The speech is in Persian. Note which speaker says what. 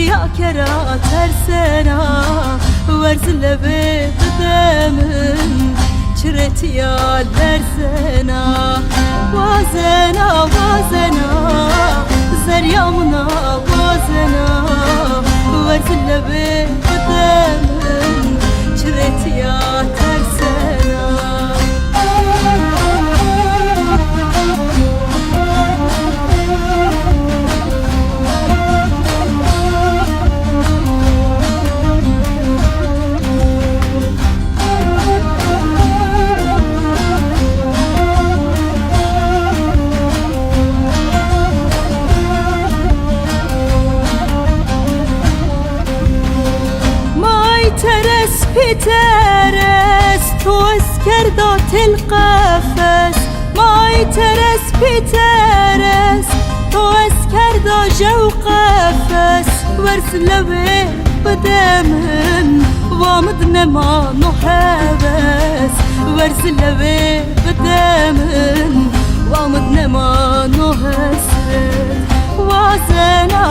Speaker 1: يا كرا ترسنا ورزل بدمن شرت يا درسنا وازنا وازنا زريامنا وازنا ورزل بدمن شرت يا ترسنا ترس في ترس توسكر ذات القفس ماي ترس في ترس توسكر ذا جو قفس ورس لبي بدمن وامدنا ما نحبس ورس لبي بدمن وامدنا ما نحس وازنا